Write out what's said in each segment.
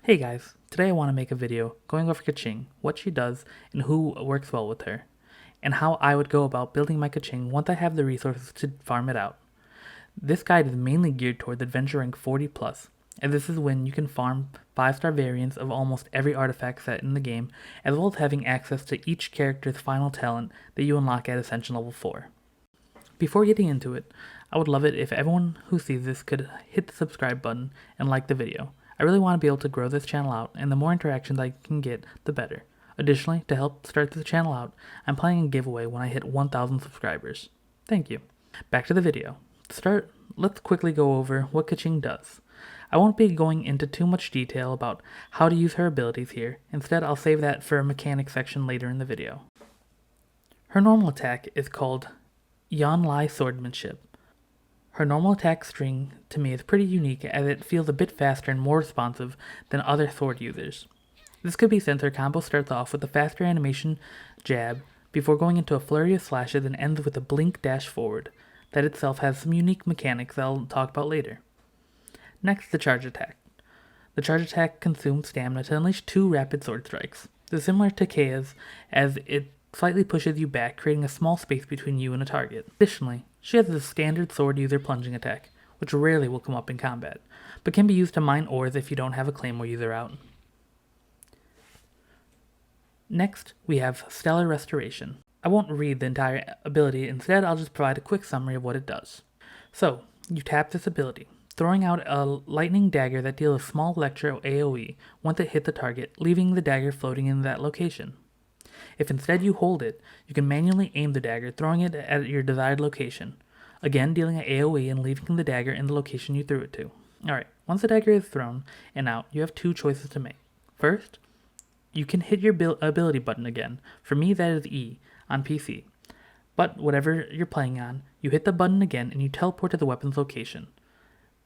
Hey guys, today I want to make a video going over Keqing, what she does, and who works well with her, and how I would go about building my Keqing once I have the resources to farm it out. This guide is mainly geared toward adventure rank 40 plus, as this is when you can farm 5-star variants of almost every artifact set in the game, as well as having access to each character's final talent that you unlock at Ascension level 4. Before getting into it, I would love it if everyone who sees this could hit the subscribe button and like the video. I really want to be able to grow this channel out, and the more interactions I can get, the better. Additionally, to help start the channel out, I'm planning a giveaway when I hit 1,000 subscribers. Thank you. Back to the video. To start, let's quickly go over what Keqing does. I won't be going into too much detail about how to use her abilities here. Instead, I'll save that for a mechanics section later in the video. Her normal attack is called Yanlai Swordsmanship. Her normal attack string to me is pretty unique as it feels a bit faster and more responsive than other sword users. This could be since her combo starts off with a faster animation jab before going into a flurry of slashes and ends with a blink dash forward. That itself has some unique mechanics that I'll talk about later. Next, the charge attack. The charge attack consumes stamina to unleash 2 rapid sword strikes. This is similar to Keia's as it slightly pushes you back, creating a small space between you and a target. Additionally, she has the standard sword user plunging attack, which rarely will come up in combat, but can be used to mine ores if you don't have a claymore user out. Next, we have Stellar Restoration. I won't read the entire ability, instead I'll just provide a quick summary of what it does. So, you tap this ability, throwing out a lightning dagger that deals a small electro AoE once it hits the target, leaving the dagger floating in that location. If instead you hold it, you can manually aim the dagger, throwing it at your desired location, again dealing an AoE and leaving the dagger in the location you threw it to. Alright, once the dagger is thrown and out, you have 2 choices to make. First, you can hit your ability button again. For me, that is E on PC. But whatever you're playing on, you hit the button again and you teleport to the weapon's location.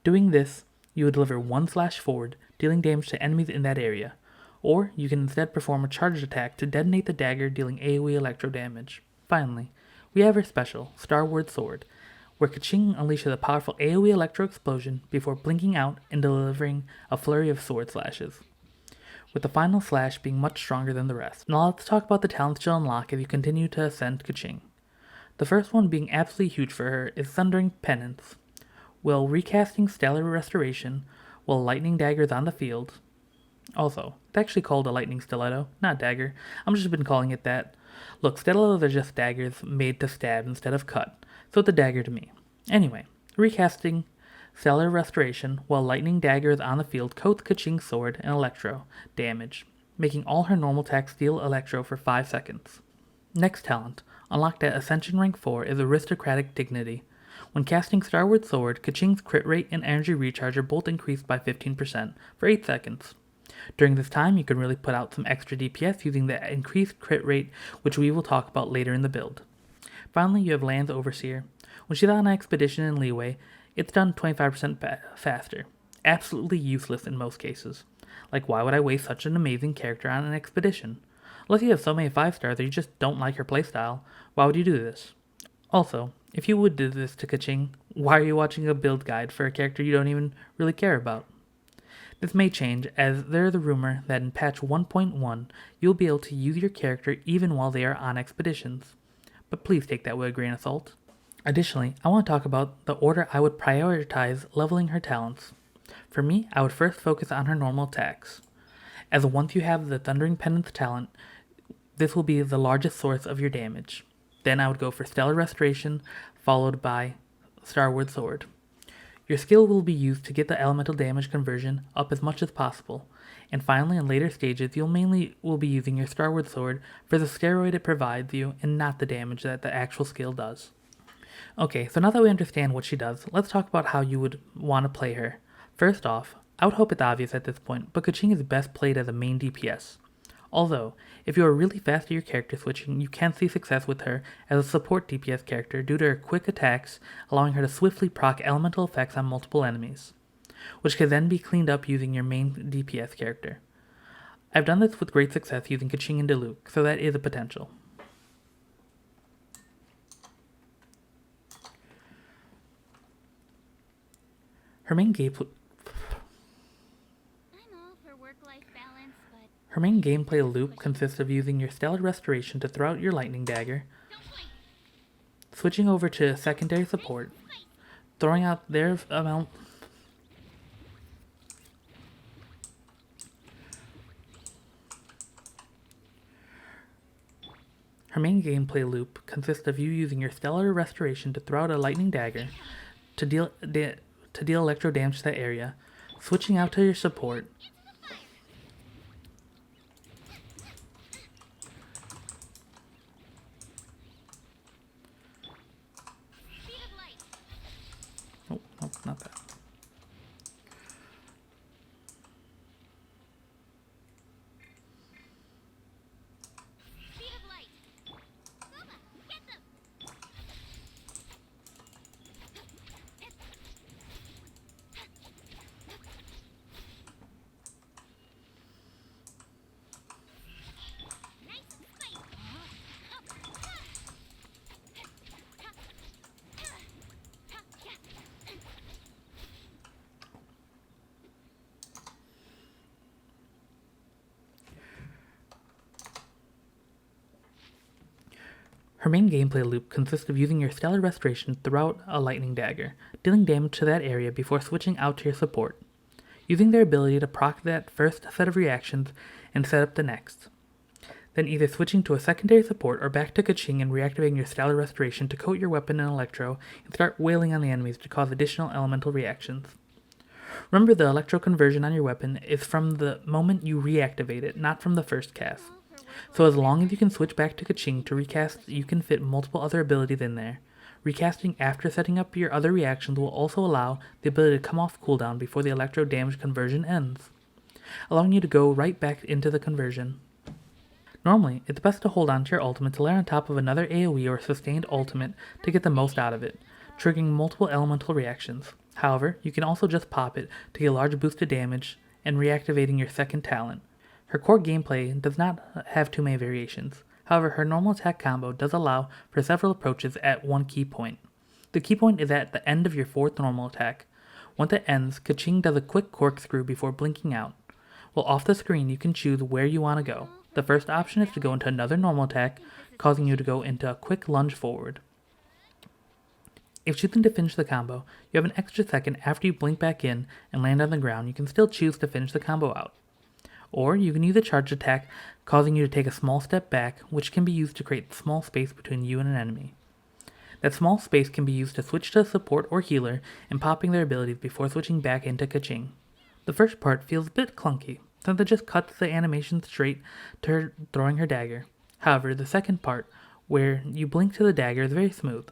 Doing this, you will deliver 1 slash forward, dealing damage to enemies in that area. Or you can instead perform a charged attack to detonate the dagger, dealing AoE electro damage. Finally, we have her special, Starward Sword, where Keqing unleashes a powerful AoE electro explosion before blinking out and delivering a flurry of sword slashes, with the final slash being much stronger than the rest. Now let's talk about the talents you'll unlock as you continue to ascend Keqing. The first one being absolutely huge for her is Thundering Penance. While recasting Stellar Restoration while lightning daggers on the field. Also, it's actually called a lightning stiletto, not dagger. I'm just been calling it that. Look, stilettos are just daggers made to stab instead of cut, so it's a dagger to me. Anyway, recasting Stellar Restoration while lightning daggers on the field coats Keqing's sword and electro damage, making all her normal attacks deal electro for 5 seconds. Next talent, unlocked at Ascension rank 4, is Aristocratic Dignity. When casting Starward Sword, Keqing's crit rate and energy recharge are both increased by 15% for 8 seconds. During this time, you can really put out some extra DPS using the increased crit rate, which we will talk about later in the build. Finally, you have Land's Overseer. When she's on an expedition in Leeway, it's done 25% faster. Absolutely useless in most cases. Like, why would I waste such an amazing character on an expedition? Unless you have so many 5-stars that you just don't like her playstyle, why would you do this? Also, if you would do this to Keqing, why are you watching a build guide for a character you don't even really care about? This may change, as there is a rumor that in patch 1.1, you'll be able to use your character even while they are on expeditions. But please take that with a grain of salt. Additionally, I want to talk about the order I would prioritize leveling her talents. For me, I would first focus on her normal attacks, as once you have the Thundering Penance talent, this will be the largest source of your damage. Then I would go for Stellar Restoration, followed by Starward Sword. Your skill will be used to get the elemental damage conversion up as much as possible, and finally in later stages you'll mainly will be using your Starward Sword for the steroid it provides you and not the damage that the actual skill does. Okay, so now that we understand what she does, let's talk about how you would want to play her. First off, I would hope it's obvious at this point, but Keqing is best played as a main DPS. Although, if you are really fast at your character switching, you can see success with her as a support DPS character due to her quick attacks, allowing her to swiftly proc elemental effects on multiple enemies, which can then be cleaned up using your main DPS character. I've done this with great success using Keqing and Diluc, so that is a potential. Her main gameplay Her main gameplay loop consists of using your Stellar Restoration to throw out your Lightning Dagger, switching over to secondary support, throwing out their amount. Her main gameplay loop consists of you using your Stellar Restoration to throw out a Lightning Dagger to deal electro damage to that area, switching out to your support, oh, nope, not that. Her main gameplay loop consists of using your Stellar Restoration to throw out a Lightning Dagger, dealing damage to that area before switching out to your support, using their ability to proc that first set of reactions and set up the next. Then either switching to a secondary support or back to Keqing and reactivating your Stellar Restoration to coat your weapon in Electro and start wailing on the enemies to cause additional elemental reactions. Remember, the Electro conversion on your weapon is from the moment you reactivate it, not from the first cast. So as long as you can switch back to Keqing to recast, you can fit multiple other abilities in there. Recasting after setting up your other reactions will also allow the ability to come off cooldown before the electro damage conversion ends, allowing you to go right back into the conversion. Normally, it's best to hold on to your ultimate to layer on top of another AoE or sustained ultimate to get the most out of it, triggering multiple elemental reactions. However, you can also just pop it to get a large boost to damage and reactivating your second talent. Her core gameplay does not have too many variations. However, her normal attack combo does allow for several approaches at one key point. The key point is at the end of your fourth normal attack. Once it ends, Keqing does a quick corkscrew before blinking out. While off the screen, you can choose where you want to go. The first option is to go into another normal attack, causing you to go into a quick lunge forward. If choosing to finish the combo, you have an extra second after you blink back in and land on the ground. You can still choose to finish the combo out. Or you can use a charged attack, causing you to take a small step back, which can be used to create small space between you and an enemy. That small space can be used to switch to support or healer and popping their abilities before switching back into Keqing. The first part feels a bit clunky, since it just cuts the animation straight to her throwing her dagger. However, the second part, where you blink to the dagger, is very smooth.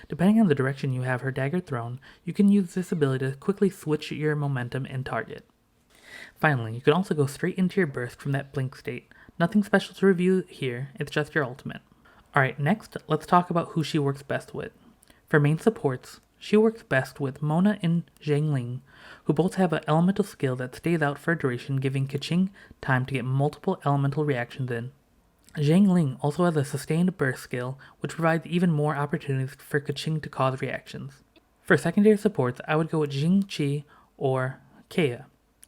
Depending on the direction you have her dagger thrown, you can use this ability to quickly switch your momentum and target. Finally, you can also go straight into your burst from that blink state. Nothing special to review here, it's just your ultimate. Alright, next, let's talk about who she works best with. For main supports, she works best with Mona and Zhangling, who both have an elemental skill that stays out for a duration, giving Keqing time to get multiple elemental reactions in. Zhangling also has a sustained burst skill, which provides even more opportunities for Keqing to cause reactions. For secondary supports, I would go with Jingqi or Kea.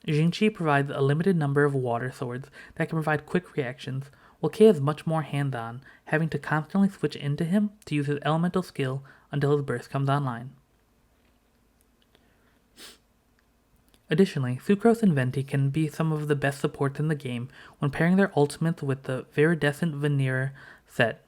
Jingqi provides a limited number of water swords that can provide quick reactions, while Kea is much more hands-on, having to constantly switch into him to use his elemental skill until his burst comes online. Additionally, Sucrose and Venti can be some of the best supports in the game when pairing their ultimates with the Viridescent Veneer set,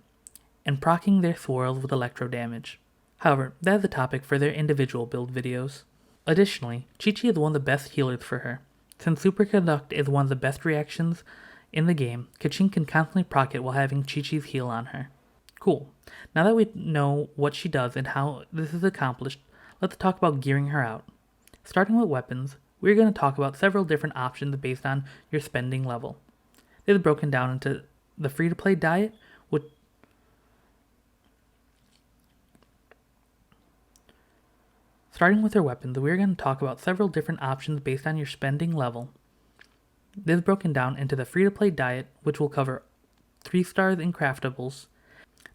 and proccing their swirls with electro damage. However, that is a topic for their individual build videos. Additionally, Qiqi is one of the best healers for her. Since Superconduct is one of the best reactions in the game, Keqing can constantly proc it while having Qiqi's heal on her. Cool. Now that we know what she does and how this is accomplished, let's talk about gearing her out. Starting with weapons, we're going to talk about several different options based on your spending level. This is broken down into the free-to-play diet, which starting with her weapons, we're going to talk about several different options based on your spending level. This is broken down into the free-to-play diet, which will cover 3 stars in craftables,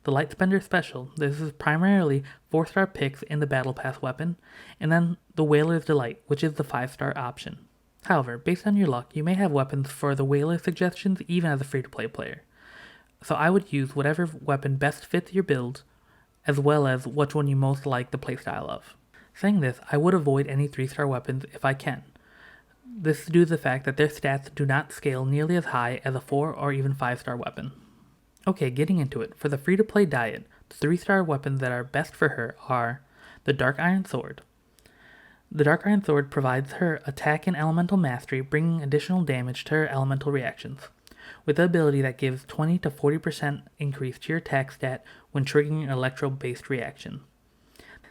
the Light Spender Special, this is primarily 4-star picks in the Battle Pass weapon, and then the Whaler's Delight, which is the 5-star option. However, based on your luck, you may have weapons for the whaler suggestions even as a free-to-play player. So I would use whatever weapon best fits your build, as well as which one you most like the playstyle of. Saying this, I would avoid any 3-star weapons if I can. This is due to the fact that their stats do not scale nearly as high as a 4 or even 5-star weapon. Okay, getting into it, for the free-to-play diet, the 3-star weapons that are best for her are the Dark Iron Sword. The Dark Iron Sword provides her attack and elemental mastery, bringing additional damage to her elemental reactions, with the ability that gives 20 to 40% increase to your attack stat when triggering an electro-based reaction.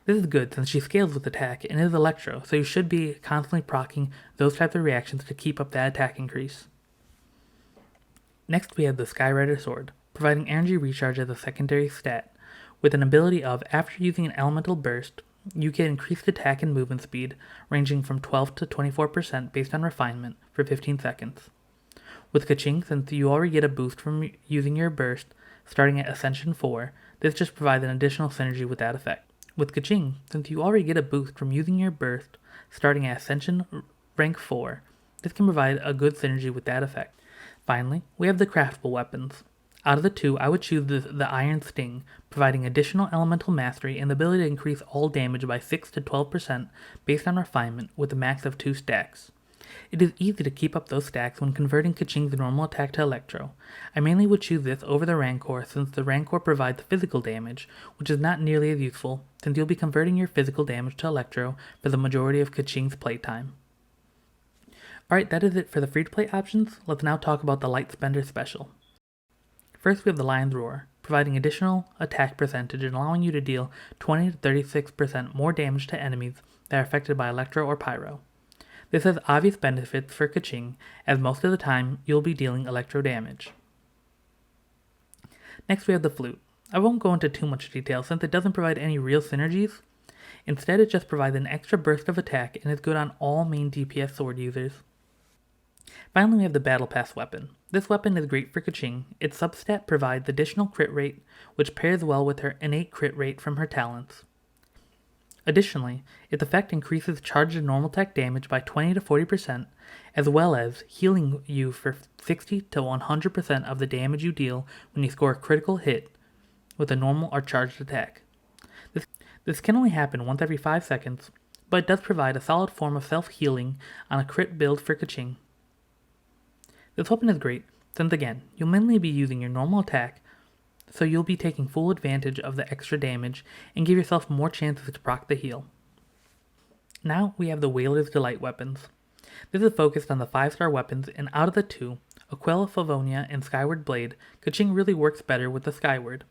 This is good since she scales with attack and is electro, so you should be constantly proccing those types of reactions to keep up that attack increase. Next we have the Skyrider Sword, providing energy recharge as a secondary stat, with an ability of, after using an elemental burst, you get increased attack and movement speed, ranging from 12 to 24% based on refinement, for 15 seconds. With Keqing, since you already get a boost from using your burst, starting at Ascension 4, this just provides an additional synergy with that effect. With Keqing, since you already get a boost from using your burst, starting at Ascension rank 4, this can provide a good synergy with that effect. Finally, we have the craftable weapons. Out of the two, I would choose the Iron Sting, providing additional elemental mastery and the ability to increase all damage by 6 to 12% based on refinement with a max of 2 stacks. It is easy to keep up those stacks when converting Keqing's normal attack to Electro. I mainly would choose this over the Rancor since the Rancor provides physical damage, which is not nearly as useful since you'll be converting your physical damage to Electro for the majority of Keqing's playtime. Alright, that is it for the free-to-play options. Let's now talk about the Light Spender special. First we have the Lion's Roar, providing additional attack percentage and allowing you to deal 20 to 36% more damage to enemies that are affected by Electro or Pyro. This has obvious benefits for Keqing, as most of the time you'll be dealing Electro damage. Next we have the Flute. I won't go into too much detail since it doesn't provide any real synergies. Instead it just provides an extra burst of attack and is good on all main DPS sword users. Finally we have the Battle Pass weapon. This weapon is great for Keqing. Its substat provides additional crit rate, which pairs well with her innate crit rate from her talents. Additionally, its effect increases charged normal attack damage by 20 to 40%, as well as healing you for 60 to 100% of the damage you deal when you score a critical hit with a normal or charged attack. This can only happen once every 5 seconds, but it does provide a solid form of self-healing on a crit build for Keqing. This weapon is great, since again, you'll mainly be using your normal attack, so you'll be taking full advantage of the extra damage and give yourself more chances to proc the heal. Now we have the Whaler's Delight weapons. This is focused on the 5-star weapons, and out of the two, Aquila Favonia and Skyward Blade, Keqing really works better with the Skyward.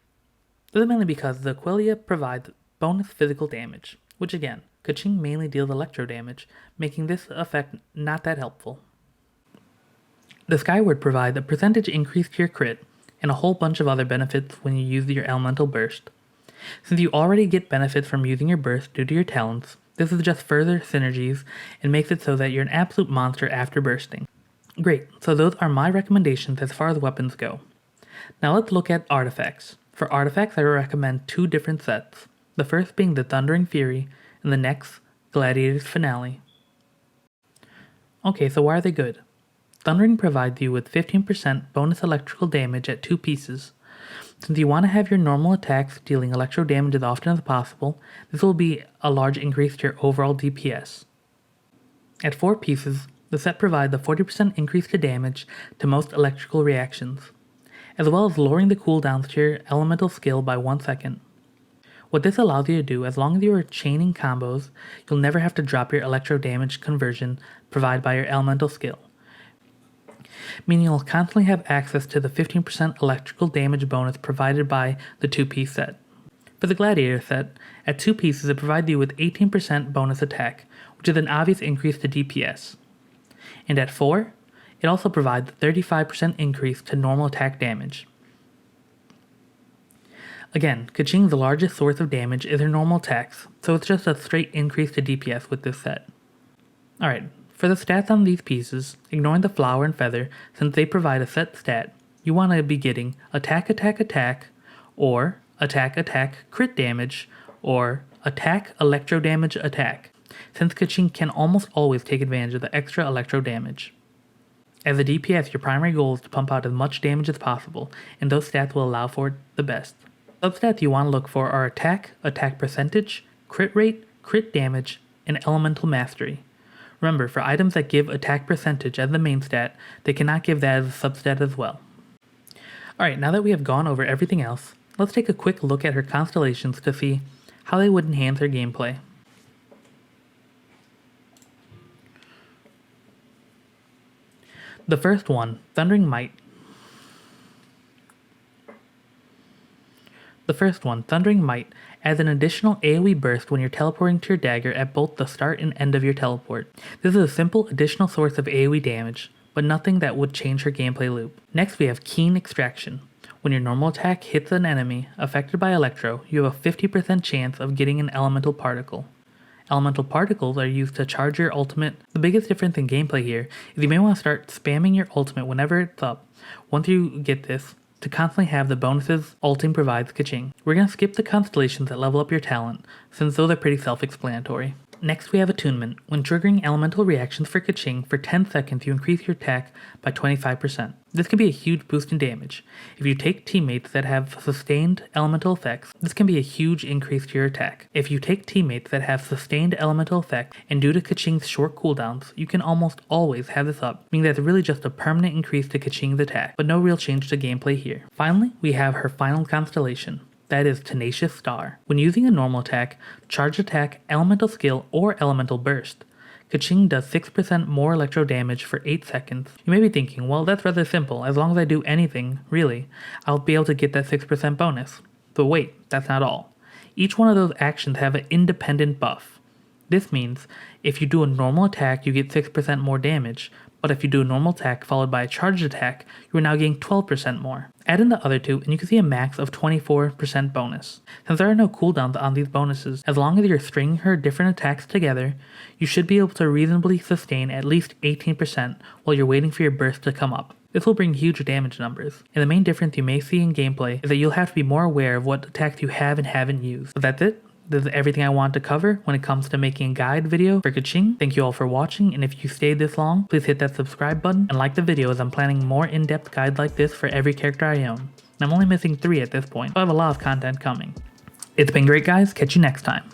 This is mainly because the Aquila provides bonus physical damage, which again, Keqing mainly deals electro damage, making this effect not that helpful. The Skyward provides a percentage increase to your crit, and a whole bunch of other benefits when you use your elemental burst. Since you already get benefits from using your burst due to your talents, this is just further synergies and makes it so that you're an absolute monster after bursting. Great, so those are my recommendations as far as weapons go. Now let's look at artifacts. For artifacts, I recommend 2 different sets. The first being the Thundering Fury, and the next, Gladiator's Finale. Okay, so why are they good? Thundering provides you with 15% bonus electrical damage at 2 pieces. Since you want to have your normal attacks dealing electro damage as often as possible, this will be a large increase to your overall DPS. At 4 pieces, the set provides a 40% increase to damage to most electrical reactions, as well as lowering the cooldowns to your elemental skill by 1 second. What this allows you to do, as long as you are chaining combos, you'll never have to drop your electro damage conversion provided by your elemental skill, meaning you'll constantly have access to the 15% electrical damage bonus provided by the 2-piece set. For the Gladiator set, at 2 pieces it provides you with 18% bonus attack, which is an obvious increase to DPS. And at 4, it also provides a 35% increase to normal attack damage. Again, Keqing's largest source of damage is her normal attacks, so it's just a straight increase to DPS with this set. Alright, for the stats on these pieces, ignoring the flower and feather since they provide a set stat, you want to be getting attack attack attack, or attack attack crit damage, or attack electro damage attack. since Keqing can almost always take advantage of the extra electro damage. As a DPS, your primary goal is to pump out as much damage as possible, and those stats will allow for it the best. Substats you want to look for are attack, attack percentage, crit rate, crit damage, and elemental mastery. Remember, for items that give attack percentage as the main stat, they cannot give that as a substat as well. Alright, now that we have gone over everything else, let's take a quick look at her constellations to see how they would enhance her gameplay. The first one, Thundering Might. Adds an additional AoE burst when you're teleporting to your dagger at both the start and end of your teleport. This is a simple additional source of AoE damage, but nothing that would change her gameplay loop. Next we have Keqing Extraction. When your normal attack hits an enemy affected by Electro, you have a 50% chance of getting an elemental particle. Elemental particles are used to charge your ultimate. The biggest difference in gameplay here is you may want to start spamming your ultimate whenever it's up. Once you get this, to constantly have the bonuses ulting provides Keqing. We're going to skip the constellations that level up your talent, since those are pretty self-explanatory. Next we have Attunement. When triggering elemental reactions for Keqing, for 10 seconds you increase your attack by 25%. This can be a huge boost in damage. If you take teammates that have sustained elemental effects, this can be a huge increase to your attack. If you take teammates that have sustained elemental effects, and due to Keqing's short cooldowns, you can almost always have this up, meaning that's really just a permanent increase to Keqing's attack, but no real change to gameplay here. Finally, we have her final constellation. That is Tenacious Star. When using a normal attack, charge attack, elemental skill, or elemental burst, Keqing does 6% more electro damage for 8 seconds. You may be thinking, well, that's rather simple. As long as I do anything, really, I'll be able to get that 6% bonus. But wait, that's not all. Each one of those actions have an independent buff. This means if you do a normal attack, you get 6% more damage, but if you do a normal attack followed by a charged attack, you are now getting 12% more. Add in the other two and you can see a max of 24% bonus. Since there are no cooldowns on these bonuses, as long as you're stringing her different attacks together, you should be able to reasonably sustain at least 18% while you're waiting for your burst to come up. This will bring huge damage numbers, and the main difference you may see in gameplay is that you'll have to be more aware of what attacks you have and haven't used. So that's it. This is everything I wanted to cover when it comes to making a guide video for Keqing. Thank you all for watching, and if you stayed this long, please hit that subscribe button and like the video as I'm planning more in-depth guides like this for every character I own. And I'm only missing 3 at this point, so I have a lot of content coming. It's been great guys, catch you next time.